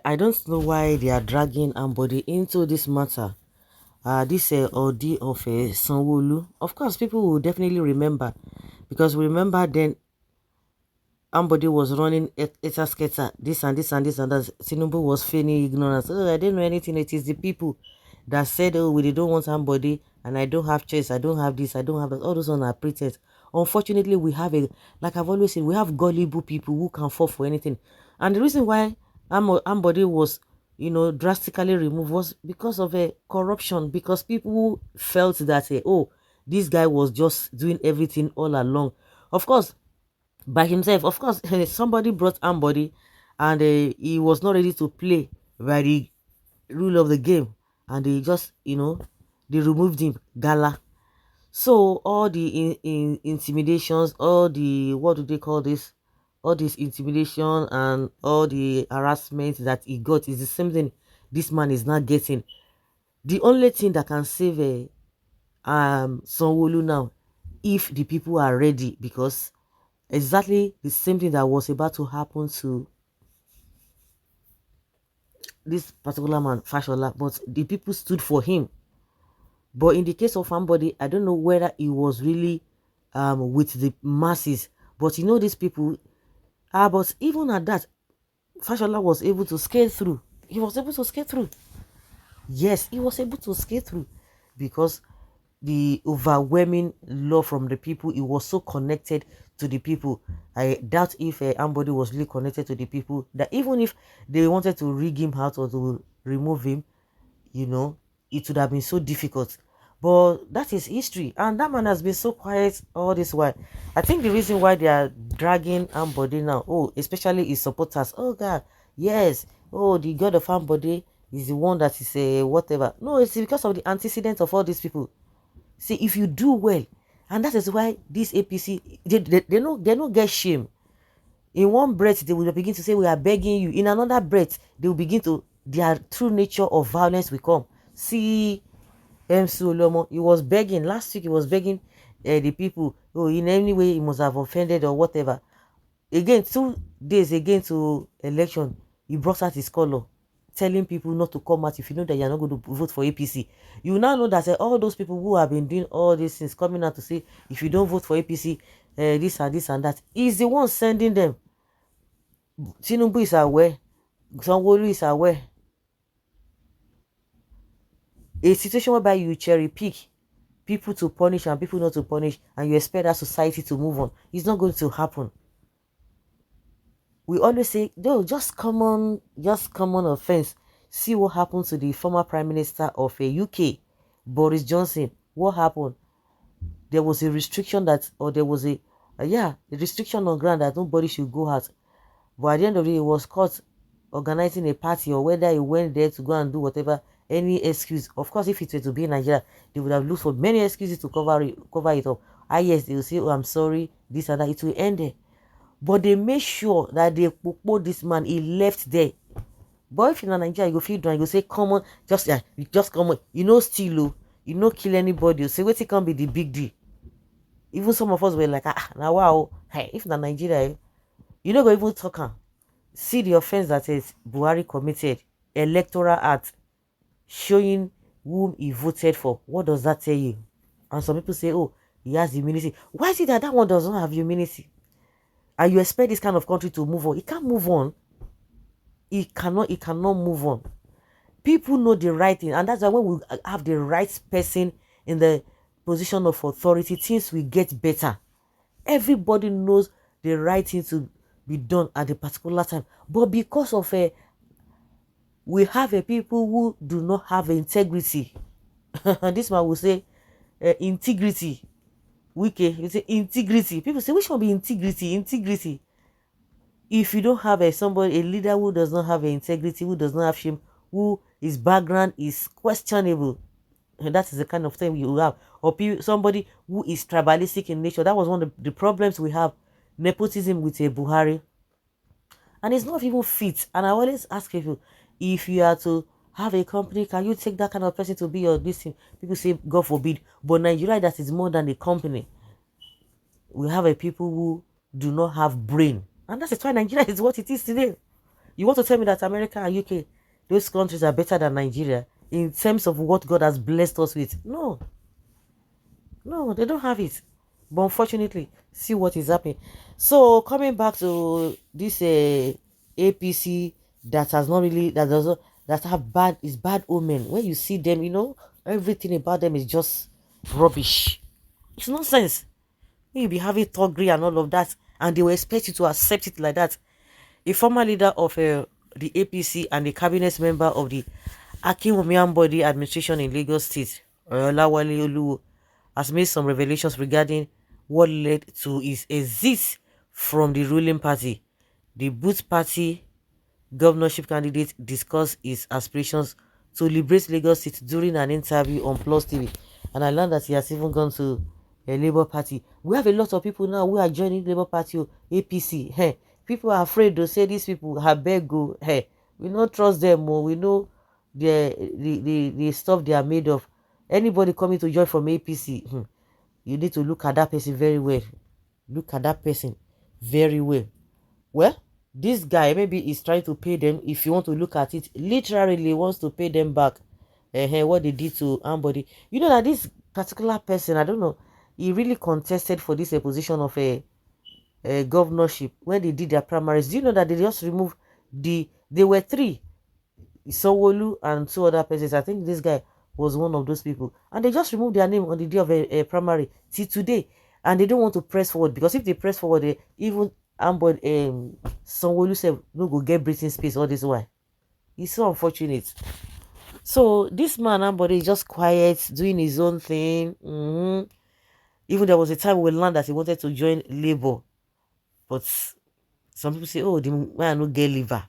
I don't know why they are dragging Ambode into this matter. This ordeal of Sanwo-Olu. Of course, people will definitely remember, because we remember then Ambode was running Etasketa, this and this and this and that. Tinubu was feigning ignorance. Oh, I didn't know anything. It is the people that said, oh, we don't want Ambode, and I don't have choice, I don't have this, I don't have that. All those on are pretense. Unfortunately, we have like I've always said, we have gullible people who can fall for anything. And the reason why Ambode was, drastically removed was because of a corruption, because people felt that, oh, this guy was just doing everything all along. Of course, by himself. Of course, somebody brought Ambody, and he was not ready to play by the rule of the game, and they just, they removed him. Gala. So all the intimidations, all the, what do they call this? All this intimidation and all the harassment that he got is the same thing this man is not getting. The only thing that can save Sanwo-Olu now, if the people are ready, because exactly the same thing that was about to happen to this particular man, Fashola, but the people stood for him. But in the case of somebody, I don't know whether he was really with the masses. But these people, but even at that, Fashola was able to scale through. He was able to scale through. Yes, he was able to scale through, because the overwhelming love from the people, he was so connected to the people. I doubt if Ambody was really connected to the people, that even if they wanted to rig him out or to remove him, it would have been so difficult. But that is history, and that man has been so quiet all this while. I think the reason why they are dragging Ambody now, oh, especially his supporters, oh God, yes, oh, the god of Ambody is the one that is whatever. No, it's because of the antecedent of all these people. See, if you do well, and that is why this APC, they don't get shame. In one breath, they will begin to say, we are begging you. In another breath, they will begin to, their true nature of violence will come. See, MC Olomo, he was begging. Last week, he was begging the people, oh, in any way, he must have offended or whatever. Again, 2 days again to election, he brought out his color, telling people not to come out if you know that you're not going to vote for APC. You now know that all those people who have been doing all these things, coming out to say, if you don't vote for APC, this and this and that, is the one sending them. Tinubu is aware. Sanwo-Olu is aware. A situation whereby you cherry pick people to punish and people not to punish, and you expect that society to move on, it's not going to happen. We always say, no, just common offense. See what happened to the former Prime Minister of UK, Boris Johnson. What happened? There was a restriction that, or there was a restriction on ground that nobody should go out. But at the end of the day, he was caught organizing a party, or whether he went there to go and do whatever, any excuse. Of course, if it were to be in Nigeria, they would have looked for many excuses to cover it up. Yes, they will say, oh, I'm sorry, this and that. It will end there. But they made sure that they put this man, he left there. But if you're in Nigeria, you go feel done, you go say, come on, just come on. Steal, kill anybody. You say, wait, it can't be the big deal. Even some of us were like, now wow, hey, if in Nigeria, you don't go even talk. See the offense that is Buhari committed, electoral act, showing whom he voted for. What does that tell you? And some people say, oh, he has immunity. Why is it that one does not have immunity? And you expect this kind of country to move on? It can't move on. It cannot move on. People know the right thing, and that's why when we have the right person in the position of authority, things will get better. Everybody knows the right thing to be done at a particular time. But because of we have people who do not have integrity. And this man will say integrity. Wiki, you say integrity. People say, which one be integrity? Integrity. If you don't have a leader who does not have integrity, who does not have shame, who his background is questionable, and that is the kind of thing you have. Or somebody who is tribalistic in nature. That was one of the problems we have. Nepotism with a Buhari. And it's not even fit. And I always ask people, if you are to have a company, can you take that kind of person to be your this thing? People say, God forbid. But Nigeria, that is more than a company. We have people who do not have brain. And that's why Nigeria is what it is today. You want to tell me that America and UK, those countries are better than Nigeria in terms of what God has blessed us with? No, no, they don't have it. But unfortunately, see what is happening. So coming back to this APC that has not really that does not that have bad is bad omen. When you see them, everything about them is just rubbish. It's nonsense. You be having Togri and all of that, and they will expect you to accept it like that. A former leader of the APC and a cabinet member of the Akinwumi Ambode administration in Lagos State, Olawale Oluwo, has made some revelations regarding what led to his exit from the ruling party. The Boot Party governorship candidate discussed his aspirations to liberate Lagos State during an interview on Plus TV. And I learned that he has even gone to a Labour Party. We have a lot of people now who are joining Labour Party, APC. Hey, people are afraid to say these people have beg go. Hey, we don't trust them or we know the stuff they are made of. Anybody coming to join from APC, you need to look at that person very well. Look at that person very well. Well, this guy maybe is trying to pay them. If you want to look at it, literally wants to pay them back what they did to Ambody. You know that this particular person, I don't know, he really contested for this position of a governorship when they did their primaries. Do you know that they just removed they were three, Sowolu and two other persons. I think this guy was one of those people. And they just removed their name on the day of a primary till today. And they don't want to press forward because if they press forward, even Ambode Sanwo-Olu said no go get breathing space all this while. It's so unfortunate. So this man Ambode is just quiet, doing his own thing. Even there was a time we learned that he wanted to join Labour, but some people say, "Oh, the man no get liver,"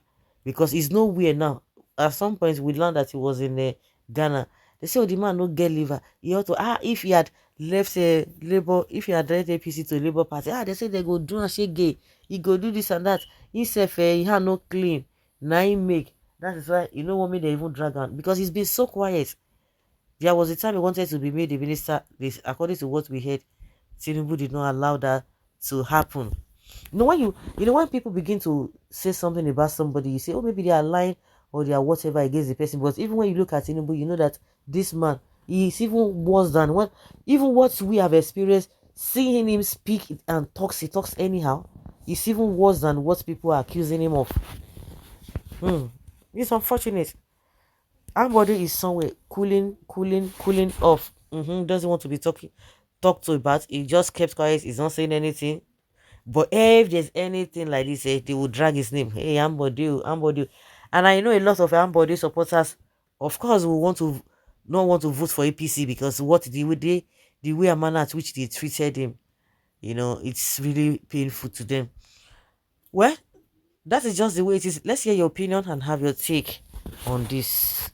because he's nowhere now. At some point, we learned that he was in Ghana. They say, "Oh, the man no get liver." He ought to if he had left Labour, if he had left APC to Labour Party, they say they go do and say gay. He go do this and that. He said, he had no clean. Now he make. That is why you know what made they even drag on because he's been so quiet. There was a time he wanted to be made the minister. This, according to what we heard, Tinubu did not allow that to happen. When people begin to say something about somebody, you say, oh, maybe they are lying or they are whatever against the person. But even when you look at Tinubu, you know that this man, he is even worse than what we have experienced. Seeing him speak and he talks anyhow. It's even worse than what people are accusing him of. It's unfortunate. Ambode is somewhere cooling off. Doesn't want to be talked to about. He just kept quiet. He's not saying anything. But if there's anything like this, they will drag his name. Hey, Ambode, Ambode. And I know a lot of Ambode supporters, of course, will not want to vote for APC because the way and manner at which they treated him, it's really painful to them. Well, that is just the way it is. Let's hear your opinion and have your take on this.